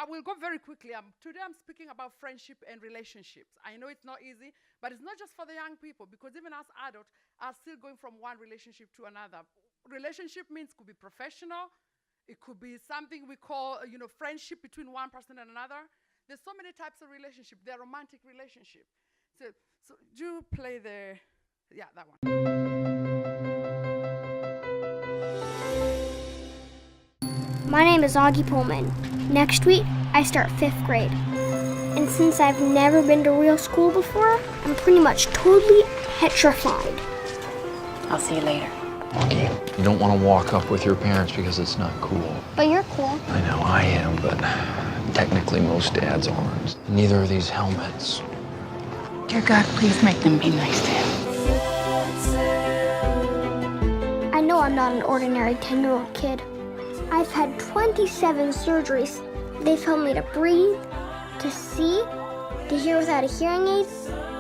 I will go very quickly. Today I'm speaking about friendship and relationships. I know it's not easy, but it's not just for the young people, because even as adults are still going from one relationship to another. Relationship means could be professional. It could be something we call, friendship between one person and another. There's so many types of relationship. They're romantic relationship. So do you play that one. My name is Auggie Pullman. Next week, I start 5th grade. And since I've never been to real school before, I'm pretty much totally petrified. I'll see you later. Auggie, you don't want to walk up with your parents because it's not cool. But you're cool. I know I am, but technically most dads aren't. Neither are these helmets. Dear God, please make them be nice to him. I know I'm not an ordinary 10-year-old kid. I've had 27 surgeries. They've helped me to breathe, to see, to hear without a hearing aid,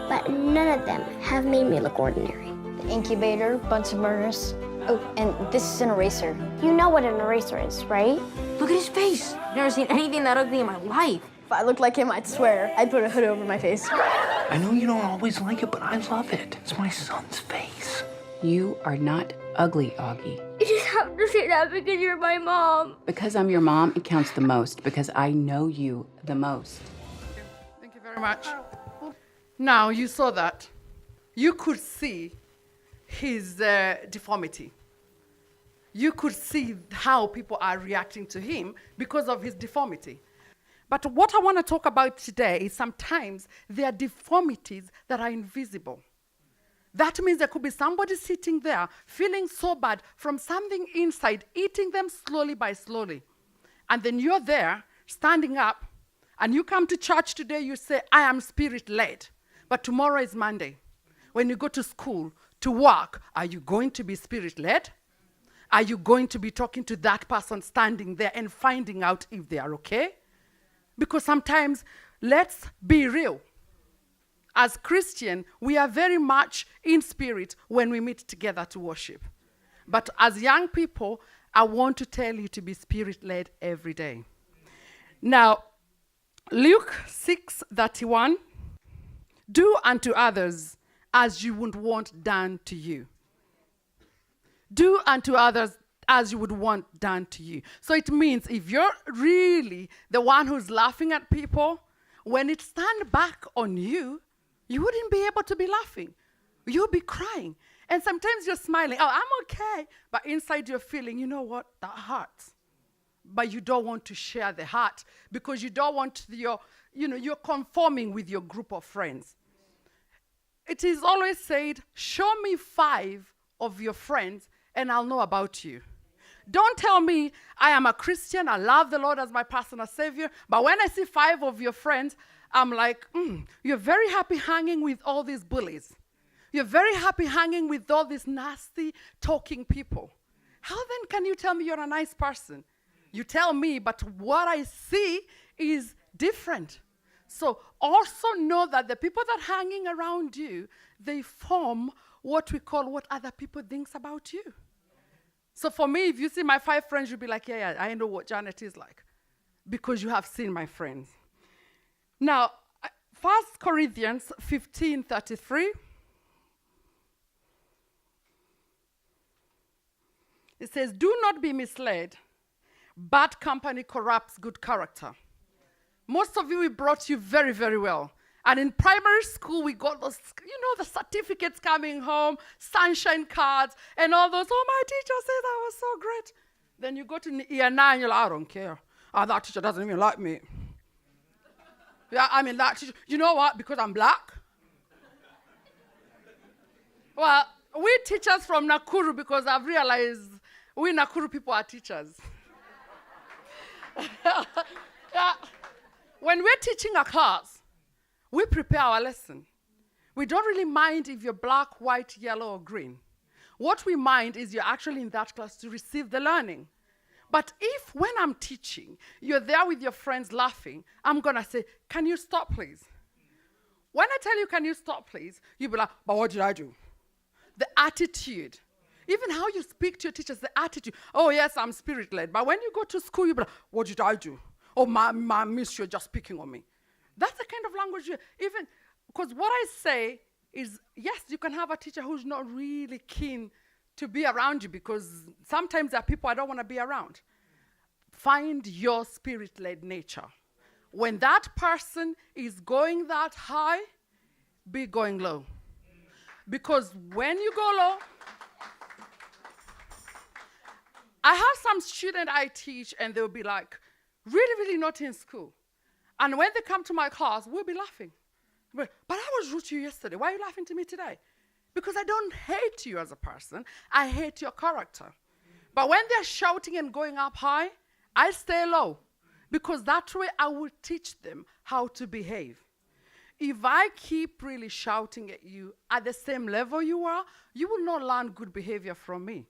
but none of them have made me look ordinary. The incubator, Bunsen burners. Oh, and this is an eraser. You know what an eraser is, right? Look at his face. Never seen anything that ugly in my life. If I looked like him, I'd swear I'd put a hood over my face. I know you don't always like it, but I love it. It's my son's face. You are not ugly, Auggie. You just have to say that because you're my mom. Because I'm your mom, it counts the most, because I know you the most. Thank you very much. Now, you saw that. You could see his deformity. You could see how people are reacting to him because of his deformity. But what I want to talk about today is sometimes there are deformities that are invisible. That means there could be somebody sitting there feeling so bad from something inside, eating them slowly by slowly. And then you're there, standing up, and you come to church today, you say, I am spirit-led. But tomorrow is Monday. When you go to school, to work, are you going to be spirit-led? Are you going to be talking to that person standing there and finding out if they are okay? Because sometimes, let's be real. As Christian, we are very much in spirit when we meet together to worship. But as young people, I want to tell you to be spirit-led every day. Now, Luke 6:31, do unto others as you would want done to you. Do unto others as you would want done to you. So it means if you're really the one who's laughing at people, when it stands back on you, you wouldn't be able to be laughing. You'll be crying. And sometimes you're smiling, oh, I'm okay. But inside you're feeling, you know what, that hurts. But you don't want to share the heart because you don't want you're conforming with your group of friends. It is always said, show me 5 of your friends and I'll know about you. Don't tell me I am a Christian, I love the Lord as my personal savior, but when I see 5 of your friends, I'm like, you're very happy hanging with all these bullies. You're very happy hanging with all these nasty talking people. How then can you tell me you're a nice person? You tell me, but what I see is different. So also know that the people that are hanging around you, they form what we call what other people think about you. So for me, if you see my 5 friends, you'll be like, yeah, I know what Janet is like. Because you have seen my friends. Now, 1 Corinthians 15:33. It says, do not be misled. Bad company corrupts good character. Most of you, we brought you very, very well. And in primary school, we got those, the certificates coming home, sunshine cards, and all those. Oh, my teacher said that was so great. Then you go to year 9, you're like, I don't care. That teacher doesn't even like me. Yeah, I mean, that teacher, you know what? Because I'm black. Well, we teachers from Nakuru, because I've realized we Nakuru people are teachers. Yeah. When we're teaching a class, we prepare our lesson. We don't really mind if you're black, white, yellow, or green. What we mind is you're actually in that class to receive the learning. But if when I'm teaching, you're there with your friends laughing, I'm going to say, can you stop, please? When I tell you, can you stop, please, you'll be like, but what did I do? The attitude. Even how you speak to your teachers, the attitude. Oh, yes, I'm spirit-led. But when you go to school, you'll be like, what did I do? Oh, my miss, you're just picking on me. That's the kind of language even, because what I say is, yes, you can have a teacher who's not really keen to be around you, because sometimes there are people I don't want to be around. Find your spirit-led nature. When that person is going that high, be going low. Because when you go low, I have some student I teach, and they'll be like, really, really not in school. And when they come to my class, we'll be laughing. But I was rude to you yesterday. Why are you laughing to me today? Because I don't hate you as a person. I hate your character. But when they're shouting and going up high, I stay low. Because that way I will teach them how to behave. If I keep really shouting at you at the same level you are, you will not learn good behavior from me.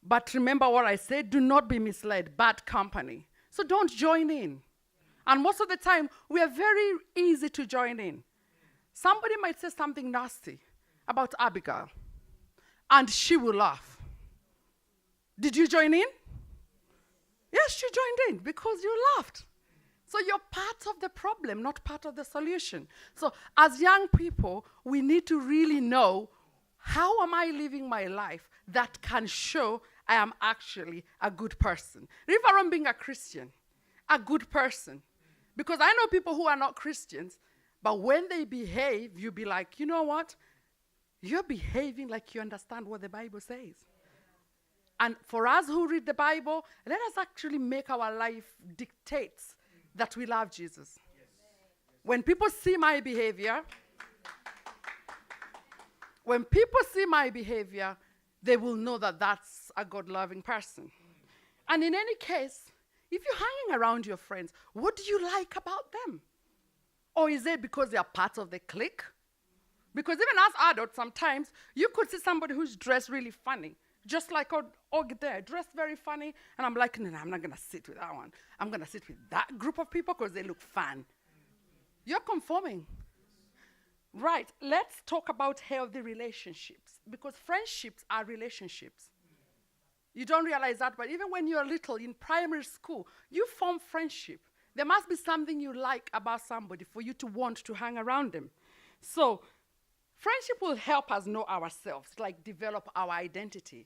But remember what I said, do not be misled, bad company. So don't join in. And most of the time, we are very easy to join in. Somebody might say something nasty about Abigail, and she will laugh. Did you join in? Yes, you joined in because you laughed. So you're part of the problem, not part of the solution. So as young people, we need to really know, how am I living my life that can show I am actually a good person? Leave alone being a Christian, a good person. Because I know people who are not Christians, but when they behave, you'll be like, you know what? You're behaving like you understand what the Bible says. And for us who read the Bible, let us actually make our life dictates that we love Jesus. When people see my behavior, they will know that that's a God-loving person. And in any case, if you're hanging around your friends, what do you like about them? Or is it because they are part of the clique? Because even as adults, sometimes you could see somebody who's dressed really funny, just like Auggie there, dressed very funny, and I'm like, no, I'm not going to sit with that one. I'm going to sit with that group of people because they look fun. You're conforming. Right, let's talk about healthy relationships, because friendships are relationships. You don't realize that, but even when you're little, in primary school, you form friendship. There must be something you like about somebody for you to want to hang around them. So friendship will help us know ourselves, like develop our identity.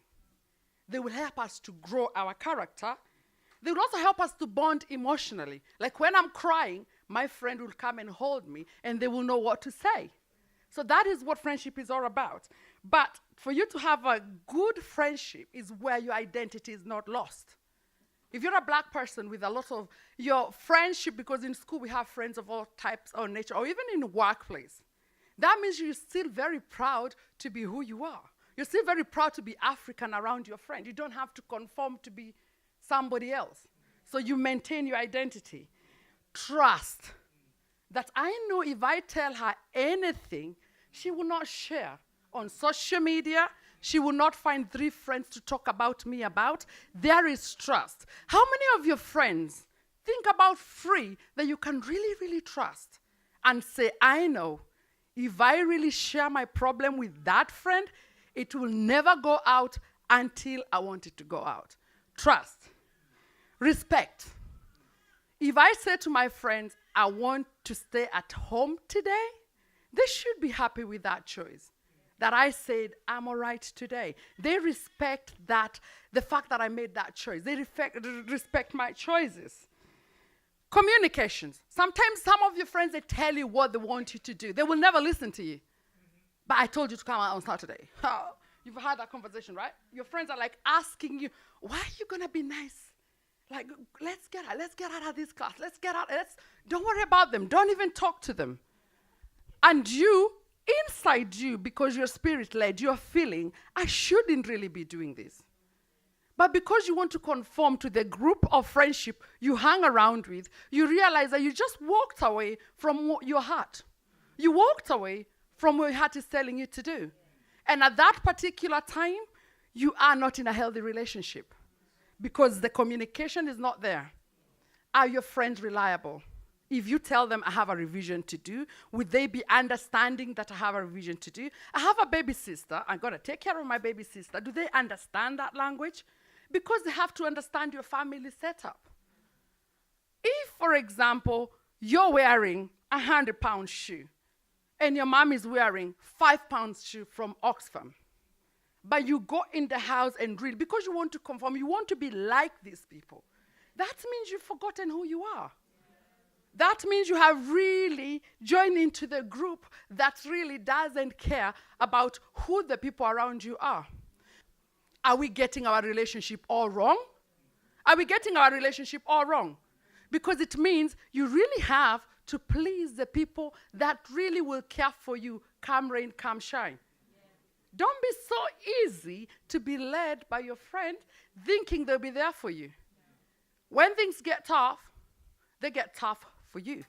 They will help us to grow our character. They will also help us to bond emotionally. Like when I'm crying, my friend will come and hold me, and they will know what to say. So that is what friendship is all about. But for you to have a good friendship is where your identity is not lost. If you're a black person with a lot of your friendship, because in school we have friends of all types or nature, or even in the workplace, that means you're still very proud to be who you are. You're still very proud to be African around your friend. You don't have to conform to be somebody else. So you maintain your identity. Trust. That I know if I tell her anything, she will not share. On social media, she will not find 3 friends to talk about me about. There is trust. How many of your friends think about 3 that you can really, really trust and say, I know if I really share my problem with that friend, it will never go out until I want it to go out. Trust. Respect. If I say to my friends, I want to stay at home today, they should be happy with that choice. That I said, I'm all right today. They respect that, the fact that I made that choice. They respect my choices. Communications. Sometimes some of your friends, they tell you what they want you to do. They will never listen to you. But I told you to come out on Saturday. You've had that conversation, right? Your friends are like asking you, why are you going to be nice? Like, let's get out of this class. Don't worry about them. Don't even talk to them. And you, inside you, because you're spirit-led, you're feeling, I shouldn't really be doing this. But because you want to conform to the group of friendship you hang around with, you realize that you just walked away from your heart. You walked away from what your heart is telling you to do. And at that particular time, you are not in a healthy relationship because the communication is not there. Are your friends reliable? If you tell them I have a revision to do, would they be understanding that I have a revision to do? I have a baby sister. I'm going to take care of my baby sister. Do they understand that language? Because they have to understand your family setup. If example, you're wearing a 100-pound shoe, and your mom is wearing 5-pound shoe from Oxfam. But you go in the house and read because you want to conform, you want to be like these people. That means you've forgotten who you are. That means you have really joined into the group that really doesn't care about who the people around you are. Are we getting our relationship all wrong? Are we getting our relationship all wrong? Because it means you really have to please the people that really will care for you, come rain, come shine. Don't be so easy to be led by your friend thinking they'll be there for you. When things get tough, they get tough for you,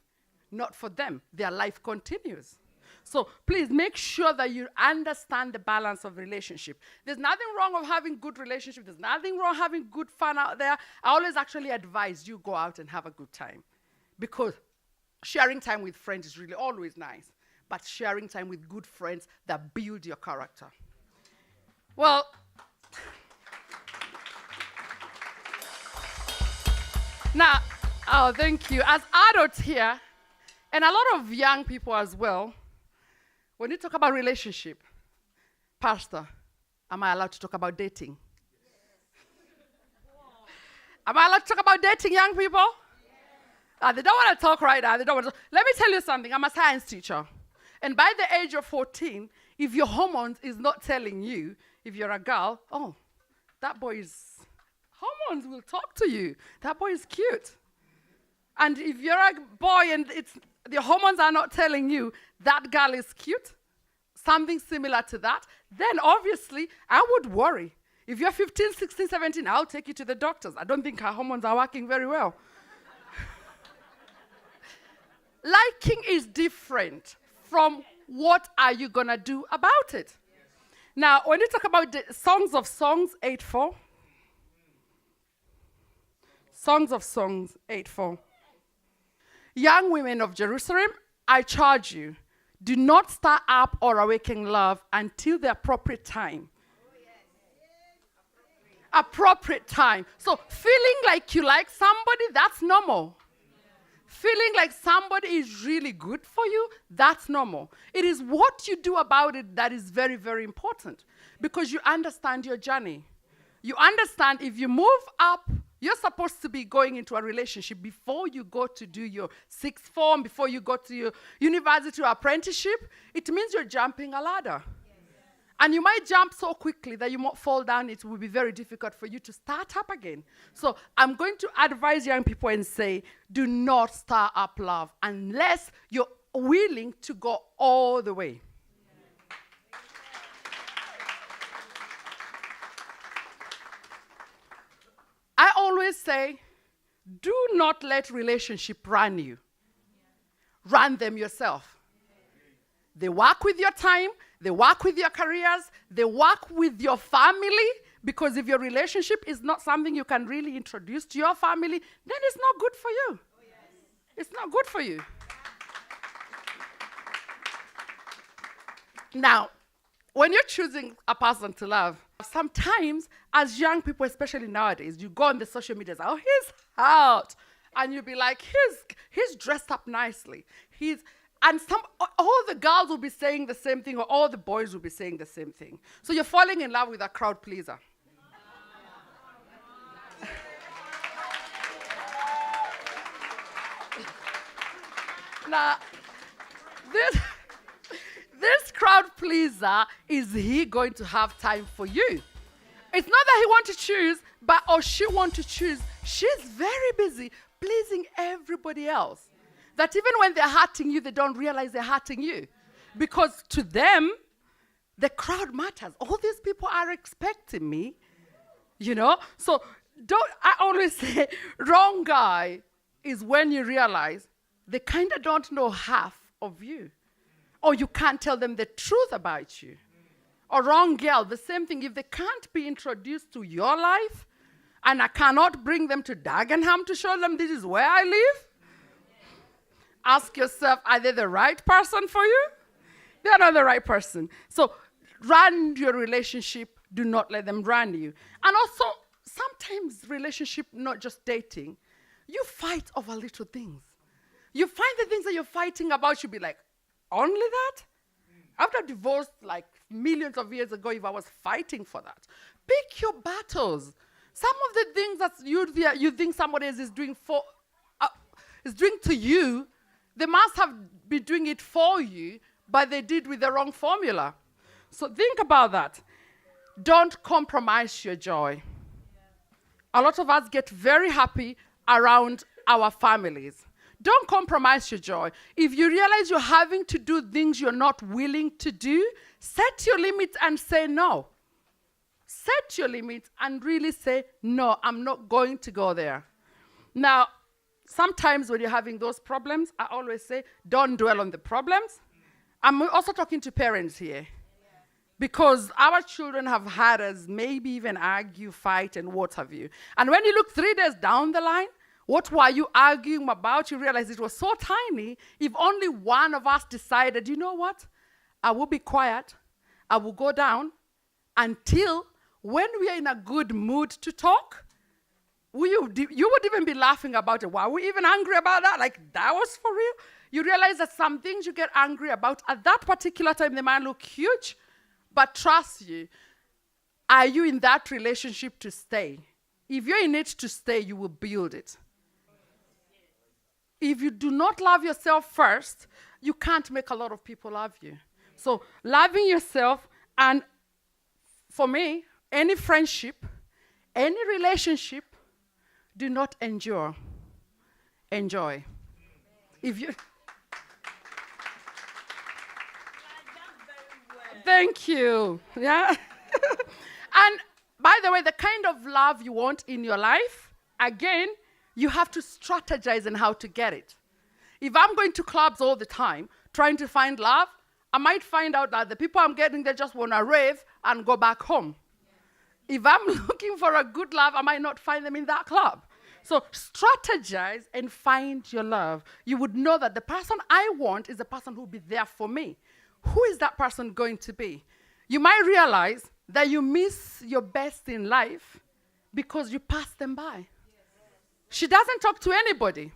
not for them. Their life continues. So please make sure that you understand the balance of relationship. There's nothing wrong with having good relationship. There's nothing wrong having good fun out there. I always actually advise you go out and have a good time, because sharing time with friends is really always nice, but sharing time with good friends that build your character. Well, now, oh, thank you. As adults here, and a lot of young people as well, when you talk about relationship, Pastor, am I allowed to talk about dating? Am I allowed to talk about dating, young people? They don't want to talk right now. They don't want to. Let me tell you something. I'm a science teacher. And by the age of 14, if your hormones is not telling you, if you're a girl, oh, that boy is, hormones will talk to you. That boy is cute. And if you're a boy and the hormones are not telling you that girl is cute, something similar to that, then obviously I would worry. If you're 15, 16, 17, I'll take you to the doctors. I don't think her hormones are working very well. Liking is different from what are you going to do about it. Now, when you talk about the Songs of Songs 8:4, Songs of Songs 8:4. Young women of Jerusalem, I charge you, do not stir up or awaken love until the appropriate time. Appropriate time. So feeling like you like somebody, that's normal. Feeling like somebody is really good for you, that's normal. It is what you do about it that is very, very important, because you understand your journey. You understand if you move up, you're supposed to be going into a relationship before you go to do your sixth form, before you go to your university or apprenticeship. It means you're jumping a ladder. And you might jump so quickly that you might fall down. It will be very difficult for you to start up again. So I'm going to advise young people and say, do not start up love unless you're willing to go all the way. I always say, do not let relationship run you. Run them yourself. They work with your time. They work with your careers. They work with your family, because if your relationship is not something you can really introduce to your family, then it's not good for you. It's not good for you. Now, when you're choosing a person to love, sometimes as young people, especially nowadays, you go on the social media, oh, he's out. And you'll be like, he's dressed up nicely. And all the girls will be saying the same thing, or all the boys will be saying the same thing. So you're falling in love with a crowd pleaser. Now, this crowd pleaser, is he going to have time for you? It's not that he wants to choose, or she wants to choose. She's very busy pleasing everybody else. That even when they're hurting you, they don't realize they're hurting you. Because to them, the crowd matters. All these people are expecting me, So I always say, wrong guy is when you realize they kind of don't know half of you. Or you can't tell them the truth about you. Or wrong girl, the same thing. If they can't be introduced to your life, and I cannot bring them to Dagenham to show them this is where I live, ask yourself, are they the right person for you? They're not the right person. So run your relationship. Do not let them run you. And also, sometimes relationship, not just dating, You fight over little things. You find the things that you're fighting about, you'll be like, only that? After divorce, like millions of years ago, if I was fighting for that. Pick your battles. Some of the things that you think somebody else is doing to you, they must have been doing it for you, but they did with the wrong formula. So think about that. Don't compromise your joy. A lot of us get very happy around our families. Don't compromise your joy. If you realize you're having to do things you're not willing to do, set your limits and say no. Set your limits and really say, no, I'm not going to go there. Now, sometimes when you're having those problems, I always say, don't dwell on the problems. I'm also talking to parents here. Because our children have had us maybe even argue, fight, and what have you. And when you look 3 days down the line, what were you arguing about? You realize it was so tiny. If only one of us decided, you know what? I will be quiet. I will go down until when we are in a good mood to talk, you would even be laughing about it. Were we even angry about that? Like, that was for real? You realize that some things you get angry about at that particular time, they might look huge, but trust you, are you in that relationship to stay? If you're in it to stay, you will build it. If you do not love yourself first, you can't make a lot of people love you. So loving yourself, and for me, any friendship, any relationship, do not endure. Enjoy. If you... Thank you. Yeah. And by the way, the kind of love you want in your life, again, you have to strategize on how to get it. If I'm going to clubs all the time, trying to find love, I might find out that the people I'm getting, they just want to rave and go back home. If I'm looking for a good love, I might not find them in that club. So strategize and find your love. You would know that the person I want is the person who will be there for me. Who is that person going to be? You might realize that you miss your best in life because you pass them by. She doesn't talk to anybody.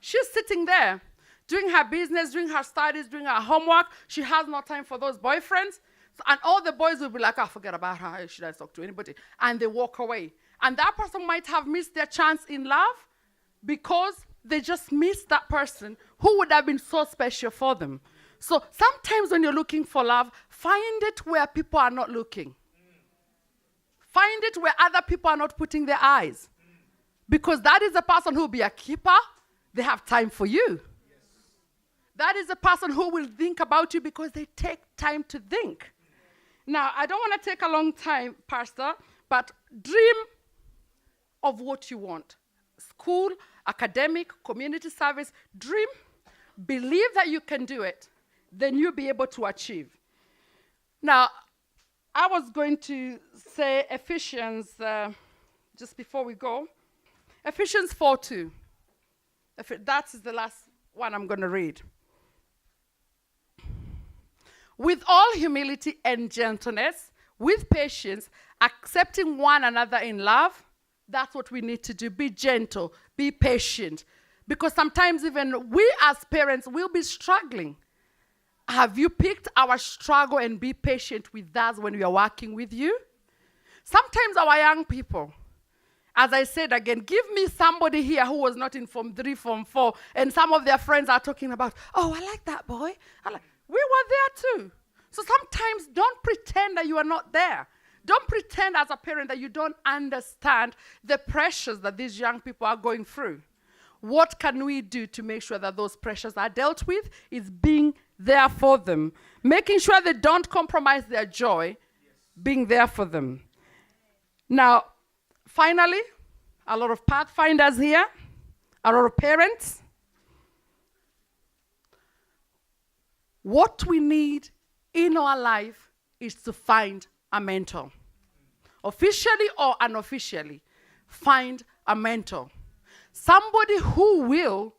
She's sitting there doing her business, doing her studies, doing her homework. She has no time for those boyfriends. And all the boys will be like, forget about her. She doesn't talk to anybody. And they walk away. And that person might have missed their chance in love because they just missed that person who would have been so special for them. So sometimes when you're looking for love, find it where people are not looking. Find it where other people are not putting their eyes. Because that is the person who will be a keeper. They have time for you. That is the person who will think about you because they take time to think. Now, I don't want to take a long time, Pastor, but dream of what you want. School, academic, community service, dream, believe that you can do it. Then you'll be able to achieve. Now, I was going to say Ephesians, just before we go, Ephesians 4:2. That is the last one I'm going to read. With all humility and gentleness, with patience, accepting one another in love. That's what we need to do. Be gentle, be patient. Because sometimes even we as parents will be struggling. Have you picked our struggle and be patient with us when we are working with you? Sometimes our young people, as I said again, give me somebody here who was not in Form 3, Form 4, and some of their friends are talking about, oh, I like that boy. We were there too. So sometimes don't pretend that you are not there. Don't pretend as a parent that you don't understand the pressures that these young people are going through. What can we do to make sure that those pressures are dealt with? Is being there for them. Making sure they don't compromise their joy, being there for them. Now, finally, a lot of pathfinders here, a lot of parents. What we need in our life is to find a mentor. Officially or unofficially, find a mentor. Somebody who will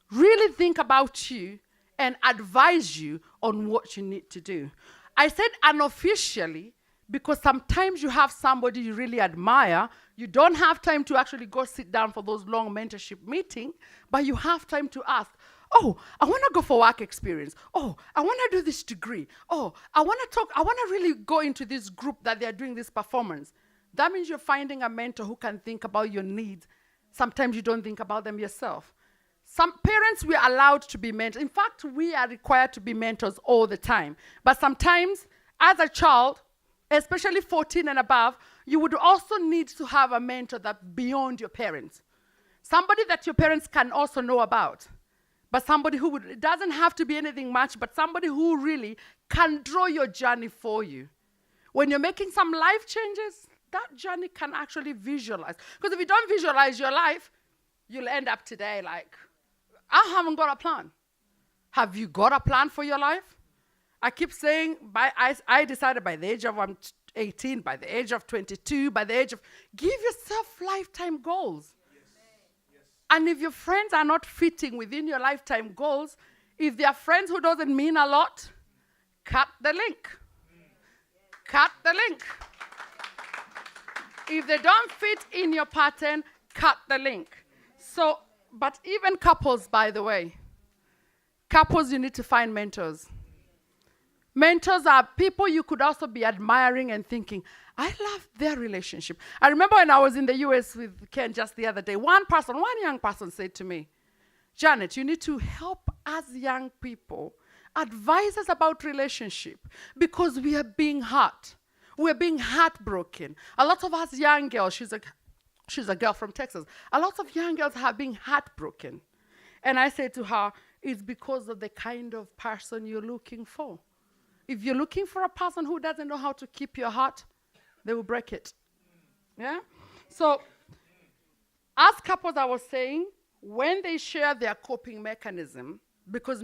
really think about you and advise you on what you need to do. I said unofficially because sometimes you have somebody you really admire, You don't have time to actually go sit down for those long mentorship meetings, but you have time to ask, oh, I want to go for work experience. Oh, I want to do this degree. Oh, I want to really go into this group that they're doing this performance. That means you're finding a mentor who can think about your needs. Sometimes you don't think about them yourself. Some parents, we are allowed to be mentors. In fact, we are required to be mentors all the time. But sometimes, as a child, especially 14 and above, you would also need to have a mentor that's beyond your parents. Somebody that your parents can also know about. But somebody who it doesn't have to be anything much, but somebody who really can draw your journey for you. When you're making some life changes, that journey can actually visualize. Because if you don't visualize your life, you'll end up today like, I haven't got a plan. Have you got a plan for your life? I keep saying, I decided by the age of 18, by the age of 22, by the age of, give yourself lifetime goals. And if your friends are not fitting within your lifetime goals, if they are friends who doesn't mean a lot, cut the link. Cut the link. If they don't fit in your pattern, cut the link. So, but even couples, by the way, couples, you need to find mentors. Mentors are people you could also be admiring and thinking, I love their relationship. I remember when I was in the US with Ken just the other day, one young person said to me, Janet, you need to help us young people advise us about relationship because we are being hurt. We're being heartbroken. A lot of us young girls, she's a girl from Texas, a lot of young girls have been heartbroken. And I said to her, it's because of the kind of person you're looking for. If you're looking for a person who doesn't know how to keep your heart, they will break it. Yeah? So, as couples, I was saying, when they share their coping mechanism, because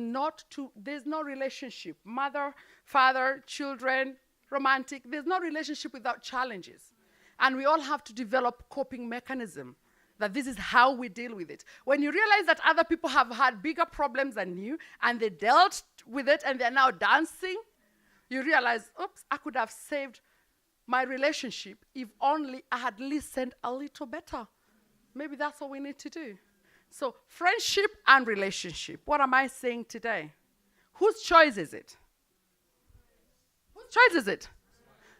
there's no relationship, mother, father, children, romantic, there's no relationship without challenges. And we all have to develop coping mechanism, that this is how we deal with it. When you realize that other people have had bigger problems than you, and they dealt with it, and they're now dancing, you realize, oops, I could have saved my relationship if only I had listened a little better. Maybe that's what we need to do. So friendship and relationship. What am I saying today? Whose choice is it? Whose choice is it?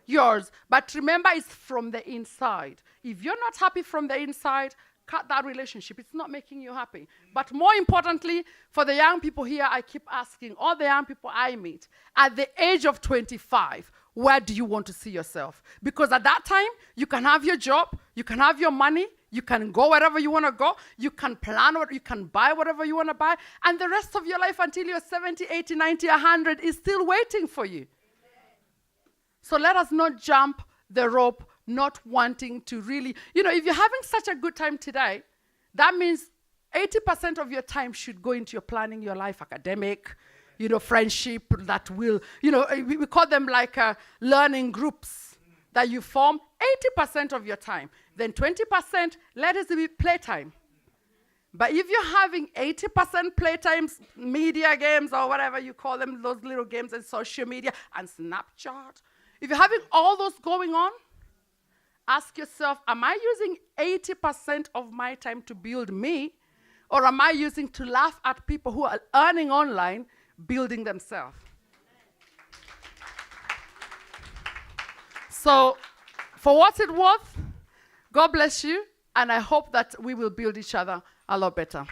Yours. But remember, it's from the inside. If you're not happy from the inside, cut that relationship. It's not making you happy. But more importantly, for the young people here, I keep asking, all the young people I meet, at the age of 25, where do you want to see yourself? Because at that time, you can have your job, you can have your money, you can go wherever you want to go, you can plan, you can buy whatever you want to buy, and the rest of your life until you're 70, 80, 90, 100 is still waiting for you. So let us not jump the rope, not wanting to really, if you're having such a good time today, that means 80% of your time should go into your planning your life, academic, friendship that will, we call them like learning groups that you form, 80% of your time. Then 20%, let it be playtime. But if you're having 80% playtimes, media games or whatever you call them, those little games and social media and Snapchat, if you're having all those going on, ask yourself, am I using 80% of my time to build me, or am I using to laugh at people who are earning online, building themselves? So, for what it's worth, God bless you, and I hope that we will build each other a lot better.